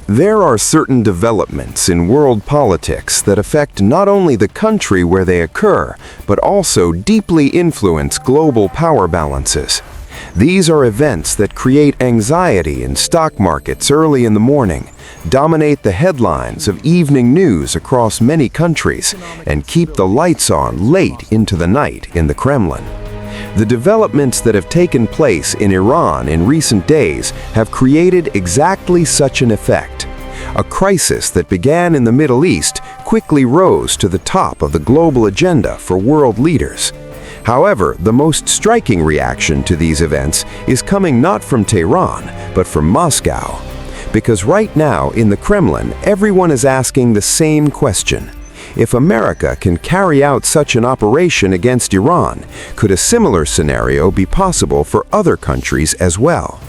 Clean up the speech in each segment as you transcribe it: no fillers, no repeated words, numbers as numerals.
There are certain developments in world politics that affect not only the country where they occur, but also deeply influence global power balances. These are events that create anxiety in stock markets early in the morning, dominate the headlines of evening news across many countries, and keep the lights on late into the night in the Kremlin. The developments that have taken place in Iran in recent days have created exactly such an effect. A crisis that began in the Middle East quickly rose to the top of the global agenda for world leaders. However, the most striking reaction to these events is coming not from Tehran, but from Moscow. Because right now in the Kremlin, everyone is asking the same question. If America can carry out such an operation against Iran, could a similar scenario be possible for other countries as well?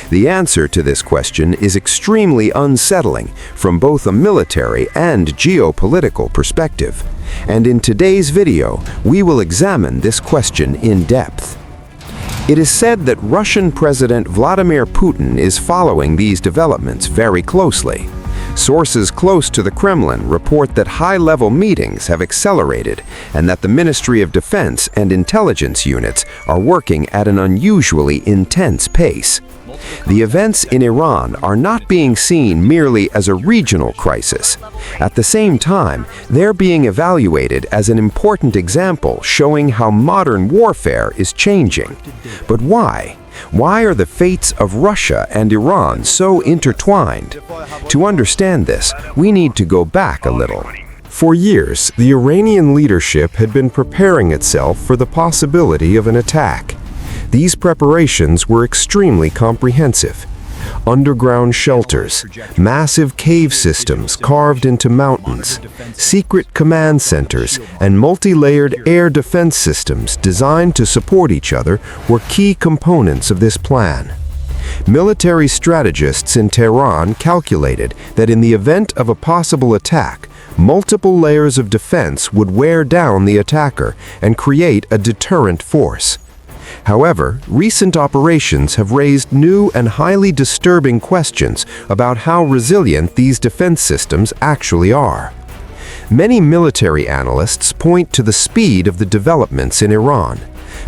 The answer to this question is extremely unsettling from both a military and geopolitical perspective. And in today's video, we will examine this question in depth. It is said that Russian President Vladimir Putin is following these developments very closely. Sources close to the Kremlin report that high-level meetings have accelerated and that the Ministry of Defense and intelligence units are working at an unusually intense pace. The events in Iran are not being seen merely as a regional crisis. At the same time, they're being evaluated as an important example showing how modern warfare is changing. But why? Why are the fates of Russia and Iran so intertwined? To understand this, we need to go back a little. For years, the Iranian leadership had been preparing itself for the possibility of an attack. These preparations were extremely comprehensive. Underground shelters, massive cave systems carved into mountains, secret command centers, and multi-layered air defense systems designed to support each other were key components of this plan. Military strategists in Tehran calculated that in the event of a possible attack, multiple layers of defense would wear down the attacker and create a deterrent force. However, recent operations have raised new and highly disturbing questions about how resilient these defense systems actually are. Many military analysts point to the speed of the developments in Iran,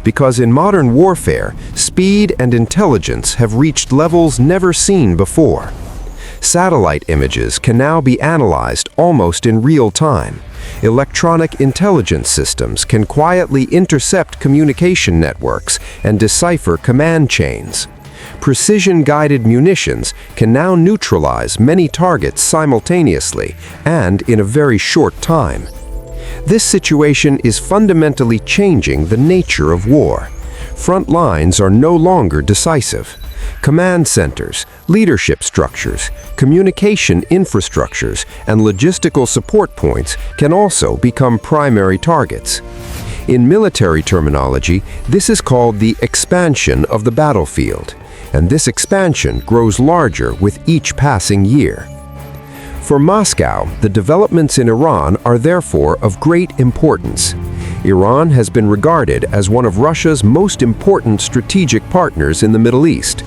because in modern warfare, speed and intelligence have reached levels never seen before. Satellite images can now be analyzed almost in real time. Electronic intelligence systems can quietly intercept communication networks and decipher command chains. Precision-guided munitions can now neutralize many targets simultaneously and in a very short time. This situation is fundamentally changing the nature of war. Front lines are no longer decisive. Command centers, leadership structures, communication infrastructures, and logistical support points can also become primary targets. In military terminology, this is called the expansion of the battlefield, and this expansion grows larger with each passing year. For Moscow, the developments in Iran are therefore of great importance. Iran has been regarded as one of Russia's most important strategic partners in the Middle East.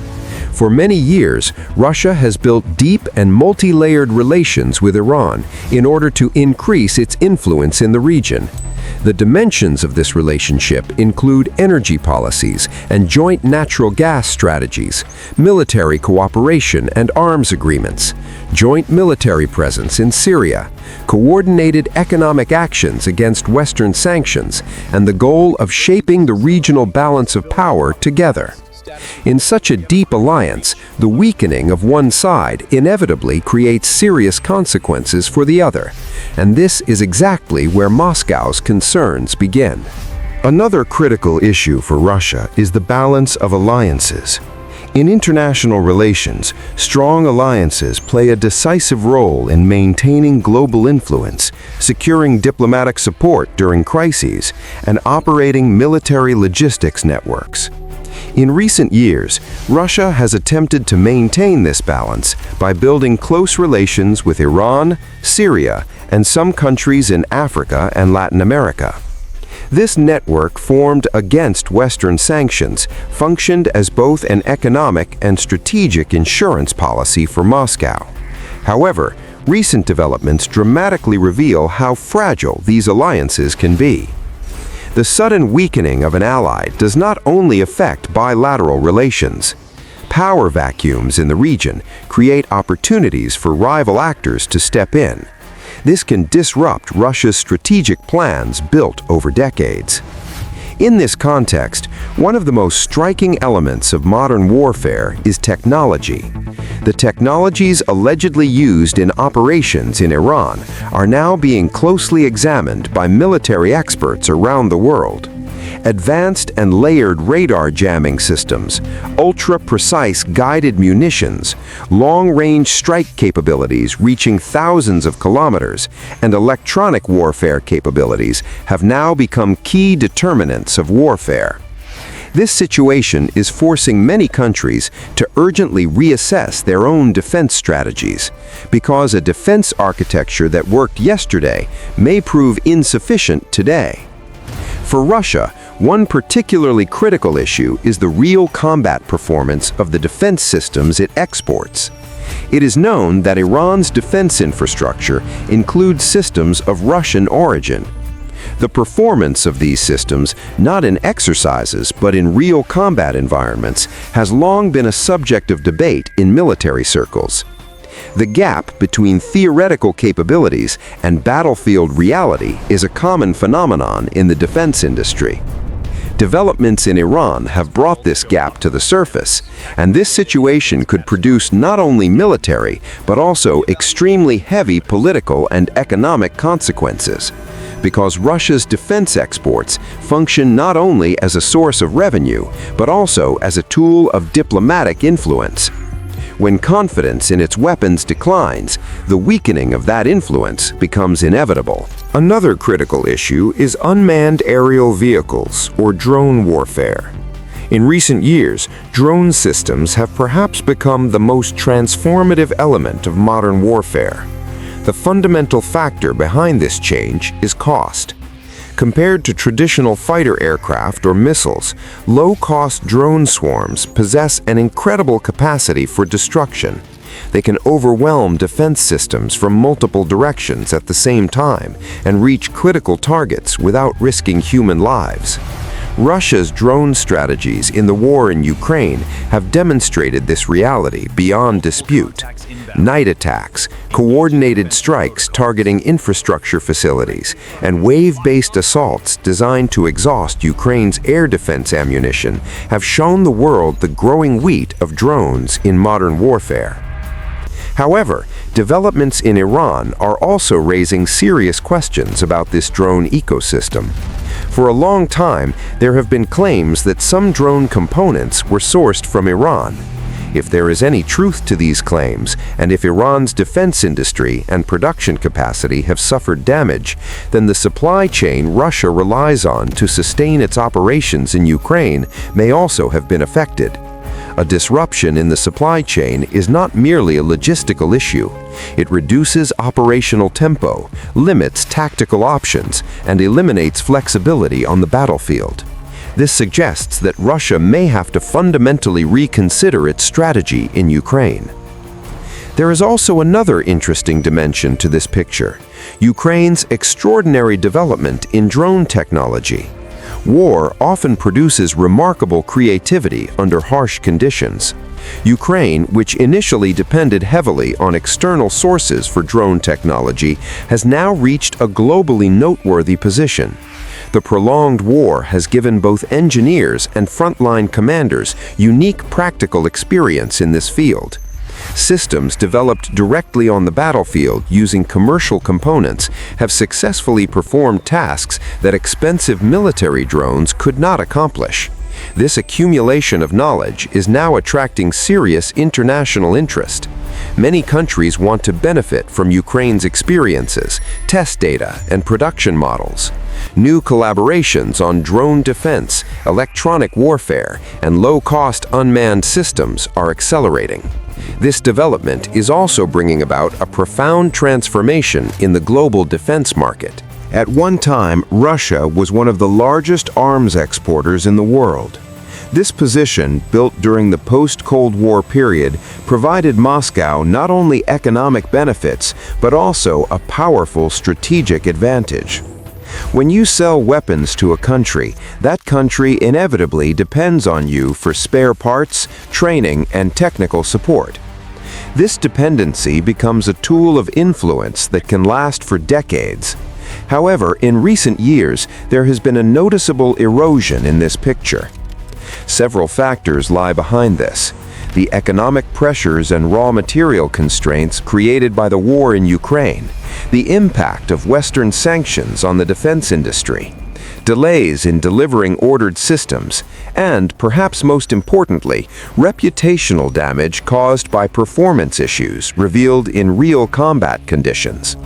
For many years, Russia has built deep and multi-layered relations with Iran in order to increase its influence in the region. The dimensions of this relationship include energy policies and joint natural gas strategies, military cooperation and arms agreements, joint military presence in Syria, coordinated economic actions against Western sanctions, and the goal of shaping the regional balance of power together. In such a deep alliance, the weakening of one side inevitably creates serious consequences for the other, and this is exactly where Moscow's concerns begin. Another critical issue for Russia is the balance of alliances. In international relations, strong alliances play a decisive role in maintaining global influence, securing diplomatic support during crises, and operating military logistics networks. In recent years, Russia has attempted to maintain this balance by building close relations with Iran, Syria, and some countries in Africa and Latin America. This network, formed against Western sanctions, functioned as both an economic and strategic insurance policy for Moscow. However, recent developments dramatically reveal how fragile these alliances can be. The sudden weakening of an ally does not only affect bilateral relations. Power vacuums in the region create opportunities for rival actors to step in. This can disrupt Russia's strategic plans built over decades. In this context, one of the most striking elements of modern warfare is technology. The technologies allegedly used in operations in Iran are now being closely examined by military experts around the world. Advanced and layered radar jamming systems, ultra-precise guided munitions, long-range strike capabilities reaching thousands of kilometers, and electronic warfare capabilities have now become key determinants of warfare. This situation is forcing many countries to urgently reassess their own defense strategies, because a defense architecture that worked yesterday may prove insufficient today. For Russia, one particularly critical issue is the real combat performance of the defense systems it exports. It is known that Iran's defense infrastructure includes systems of Russian origin. The performance of these systems, not in exercises but in real combat environments, has long been a subject of debate in military circles. The gap between theoretical capabilities and battlefield reality is a common phenomenon in the defense industry. Developments in Iran have brought this gap to the surface, and this situation could produce not only military, but also extremely heavy political and economic consequences. Because Russia's defense exports function not only as a source of revenue, but also as a tool of diplomatic influence. When confidence in its weapons declines, the weakening of that influence becomes inevitable. Another critical issue is unmanned aerial vehicles, or drone warfare. In recent years, drone systems have perhaps become the most transformative element of modern warfare. The fundamental factor behind this change is cost. Compared to traditional fighter aircraft or missiles, low-cost drone swarms possess an incredible capacity for destruction. They can overwhelm defense systems from multiple directions at the same time and reach critical targets without risking human lives. Russia's drone strategies in the war in Ukraine have demonstrated this reality beyond dispute. Night attacks, coordinated strikes targeting infrastructure facilities, and wave-based assaults designed to exhaust Ukraine's air defense ammunition have shown the world the growing weight of drones in modern warfare. However, developments in Iran are also raising serious questions about this drone ecosystem. For a long time, there have been claims that some drone components were sourced from Iran. If there is any truth to these claims, and if Iran's defense industry and production capacity have suffered damage, then the supply chain Russia relies on to sustain its operations in Ukraine may also have been affected. A disruption in the supply chain is not merely a logistical issue. It reduces operational tempo, limits tactical options, and eliminates flexibility on the battlefield. This suggests that Russia may have to fundamentally reconsider its strategy in Ukraine. There is also another interesting dimension to this picture: Ukraine's extraordinary development in drone technology. War often produces remarkable creativity under harsh conditions. Ukraine, which initially depended heavily on external sources for drone technology, has now reached a globally noteworthy position. The prolonged war has given both engineers and frontline commanders unique practical experience in this field. Systems developed directly on the battlefield using commercial components have successfully performed tasks that expensive military drones could not accomplish. This accumulation of knowledge is now attracting serious international interest. Many countries want to benefit from Ukraine's experiences, test data, and production models. New collaborations on drone defense, electronic warfare, and low-cost unmanned systems are accelerating. This development is also bringing about a profound transformation in the global defense market. At one time, Russia was one of the largest arms exporters in the world. This position, built during the post-Cold War period, provided Moscow not only economic benefits, but also a powerful strategic advantage. When you sell weapons to a country, that country inevitably depends on you for spare parts, training, and technical support. This dependency becomes a tool of influence that can last for decades. However, in recent years, there has been a noticeable erosion in this picture. Several factors lie behind this. The economic pressures and raw material constraints created by the war in Ukraine, the impact of Western sanctions on the defense industry, delays in delivering ordered systems, and, perhaps most importantly, reputational damage caused by performance issues revealed in real combat conditions.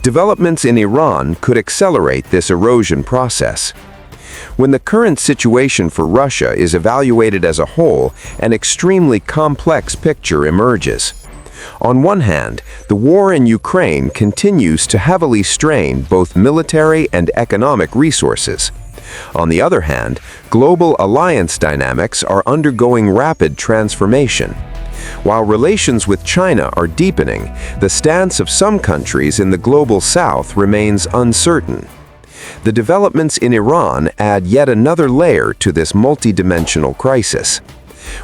Developments in Iran could accelerate this erosion process. When the current situation for Russia is evaluated as a whole, an extremely complex picture emerges. On one hand, the war in Ukraine continues to heavily strain both military and economic resources. On the other hand, global alliance dynamics are undergoing rapid transformation. While relations with China are deepening, the stance of some countries in the global south remains uncertain. The developments in Iran add yet another layer to this multidimensional crisis.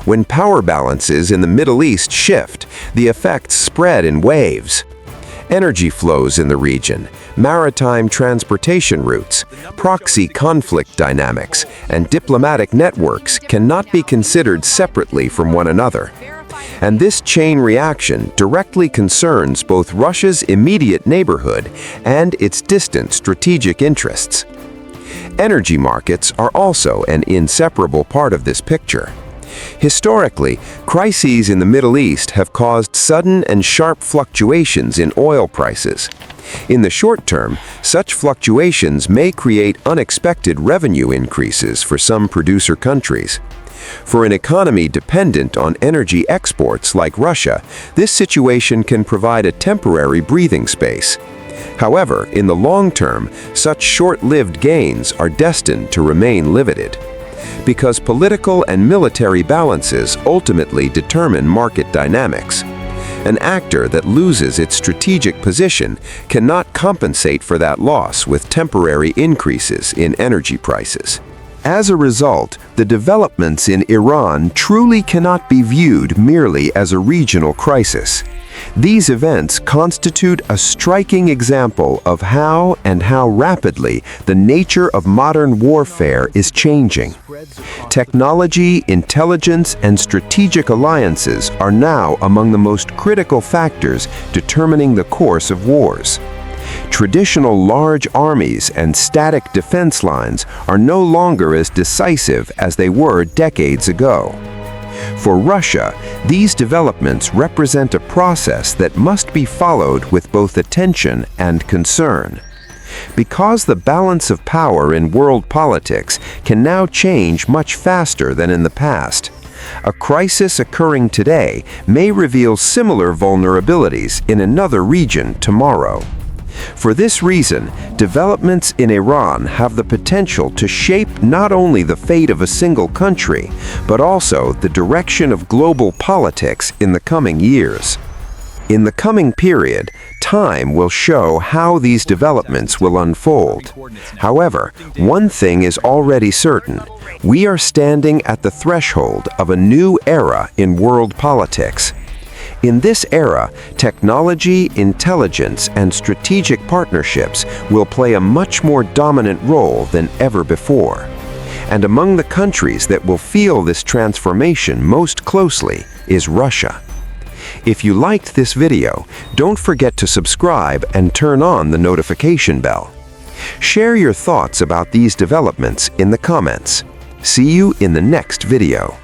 When power balances in the Middle East shift, the effects spread in waves. Energy flows in the region, maritime transportation routes, proxy conflict dynamics, and diplomatic networks cannot be considered separately from one another. And this chain reaction directly concerns both Russia's immediate neighborhood and its distant strategic interests. Energy markets are also an inseparable part of this picture. Historically, crises in the Middle East have caused sudden and sharp fluctuations in oil prices. In the short term, such fluctuations may create unexpected revenue increases for some producer countries. For an economy dependent on energy exports like Russia, this situation can provide a temporary breathing space. However, in the long term, such short-lived gains are destined to remain limited. Because political and military balances ultimately determine market dynamics. An actor that loses its strategic position cannot compensate for that loss with temporary increases in energy prices. As a result, the developments in Iran truly cannot be viewed merely as a regional crisis. These events constitute a striking example of how rapidly the nature of modern warfare is changing. Technology, intelligence, and strategic alliances are now among the most critical factors determining the course of wars. Traditional large armies and static defense lines are no longer as decisive as they were decades ago. For Russia, these developments represent a process that must be followed with both attention and concern. Because the balance of power in world politics can now change much faster than in the past, a crisis occurring today may reveal similar vulnerabilities in another region tomorrow. For this reason, developments in Iran have the potential to shape not only the fate of a single country, but also the direction of global politics in the coming years. In the coming period, time will show how these developments will unfold. However, one thing is already certain. We are standing at the threshold of a new era in world politics. In this era, technology, intelligence, and strategic partnerships will play a much more dominant role than ever before. And among the countries that will feel this transformation most closely is Russia. If you liked this video, don't forget to subscribe and turn on the notification bell. Share your thoughts about these developments in the comments. See you in the next video.